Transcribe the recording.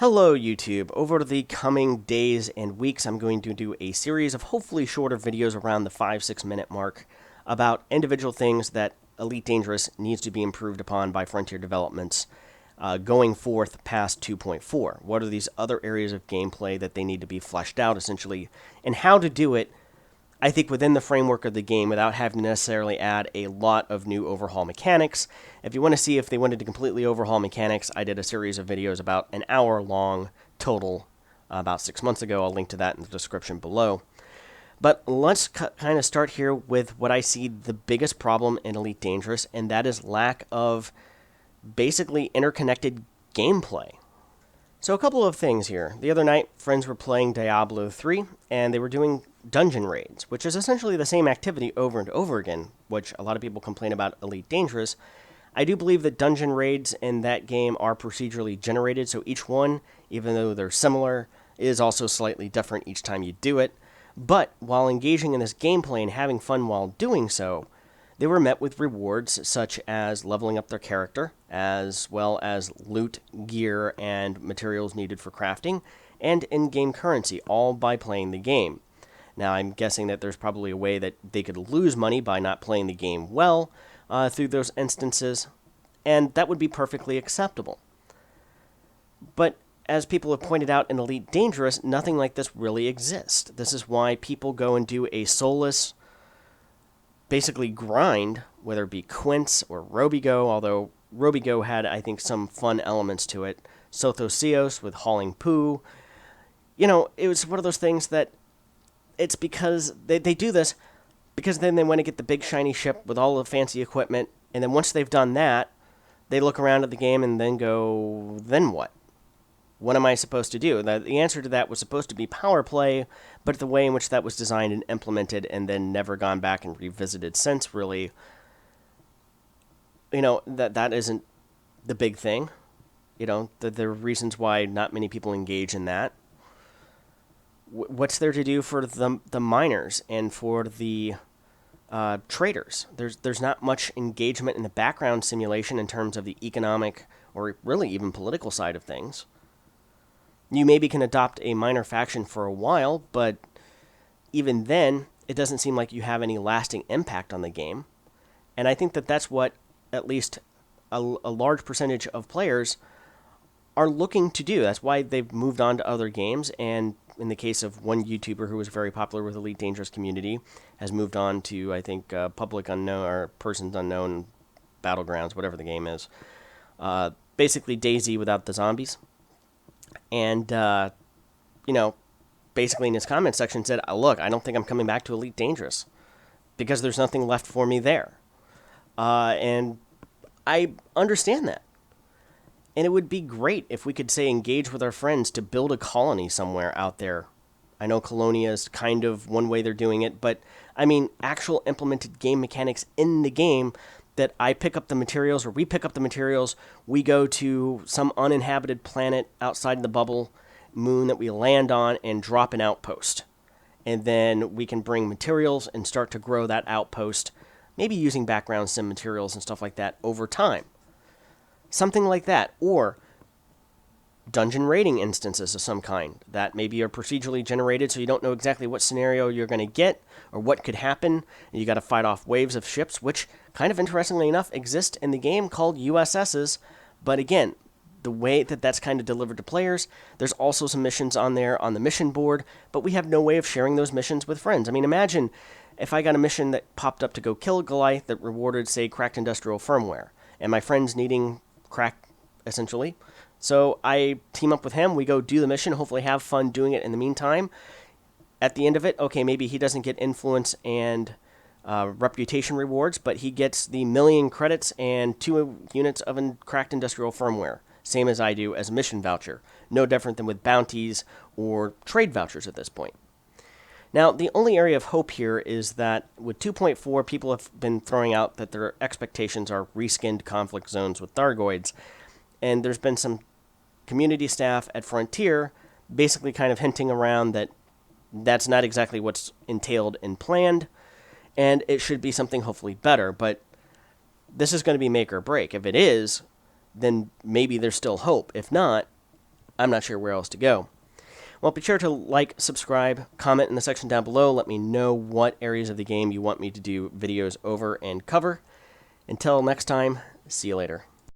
Hello YouTube. Over the coming days and weeks, I'm going to do a series of hopefully shorter videos around the 5-6 minute mark about individual things that Elite Dangerous needs to be improved upon by Frontier Developments going forth past 2.4. What are these other areas of gameplay that they need to be fleshed out, essentially, and how to do it, I think, within the framework of the game without having to necessarily add a lot of new overhaul mechanics. If you want to see if they wanted to completely overhaul mechanics, I did a series of videos about an hour long total about 6 months ago. I'll link to that in the description below. But let's kind of start here with what I see the biggest problem in Elite Dangerous, and that is lack of basically interconnected gameplay. So a couple of things here. The other night, friends were playing Diablo 3, and they were doing dungeon raids, which is essentially the same activity over and over again, which a lot of people complain about Elite Dangerous. I do believe that dungeon raids in that game are procedurally generated, so each one, even though they're similar, is also slightly different each time you do it. But while engaging in this gameplay and having fun while doing so, they were met with rewards such as leveling up their character, as well as loot, gear, and materials needed for crafting, and in-game currency, all by playing the game. Now, I'm guessing that there's probably a way that they could lose money by not playing the game well through those instances, and that would be perfectly acceptable. But as people have pointed out in Elite Dangerous, nothing like this really exists. This is why people go and do a soulless, basically grind, whether it be Quince or Robigo, although Robigo had, I think, some fun elements to it. Sothosios with hauling poo. You know, it was one of those things that it's because they do this because then they want to get the big shiny ship with all the fancy equipment, and then once they've done that, they look around at the game and then go, then what? What am I supposed to do? The answer to that was supposed to be power play, but the way in which that was designed and implemented and then never gone back and revisited since, really, you know, that isn't the big thing. You know, there are reasons why not many people engage in that. What's there to do for the miners and for the traders? There's not much engagement in the background simulation in terms of the economic or really even political side of things. You maybe can adopt a minor faction for a while, but even then, it doesn't seem like you have any lasting impact on the game. And I think that that's what at least a large percentage of players are looking to do. That's why they've moved on to other games, and in the case of one YouTuber who was very popular with Elite Dangerous community, has moved on to, I think, Public Unknown, or Persons Unknown Battlegrounds, whatever the game is. Basically DayZ without the zombies. And, you know, basically in his comment section said, look, I don't think I'm coming back to Elite Dangerous because there's nothing left for me there. And I understand that. And it would be great if we could, say, engage with our friends to build a colony somewhere out there. I know Colonia is kind of one way they're doing it, but, I mean, actual implemented game mechanics in the game that I pick up the materials, or we pick up the materials, we go to some uninhabited planet outside the bubble moon that we land on and drop an outpost. And then we can bring materials and start to grow that outpost, maybe using background sim materials and stuff like that over time. Something like that. Or dungeon raiding instances of some kind that maybe are procedurally generated so you don't know exactly what scenario you're going to get or what could happen. And you got to fight off waves of ships, which kind of interestingly enough exist in the game called USSs. But again, the way that that's kind of delivered to players, there's also some missions on there on the mission board, but we have no way of sharing those missions with friends. I mean, imagine if I got a mission that popped up to go kill Goliath that rewarded, say, cracked industrial firmware, and my friend's needing crack, essentially. So I team up with him, we go do the mission, hopefully have fun doing it in the meantime. At the end of it, okay, maybe he doesn't get influence and reputation rewards, but he gets the 1,000,000 credits and 2 units of cracked industrial firmware, same as I do as a mission voucher. No different than with bounties or trade vouchers at this point. Now, the only area of hope here is that with 2.4, people have been throwing out that their expectations are reskinned conflict zones with Thargoids, and there's been some community staff at Frontier basically kind of hinting around that that's not exactly what's entailed and planned, and it should be something hopefully better, but this is going to be make or break. If it is, then maybe there's still hope. If not, I'm not sure where else to go. Well, be sure to like, subscribe, comment in the section down below. Let me know what areas of the game you want me to do videos over and cover. Until next time, see you later.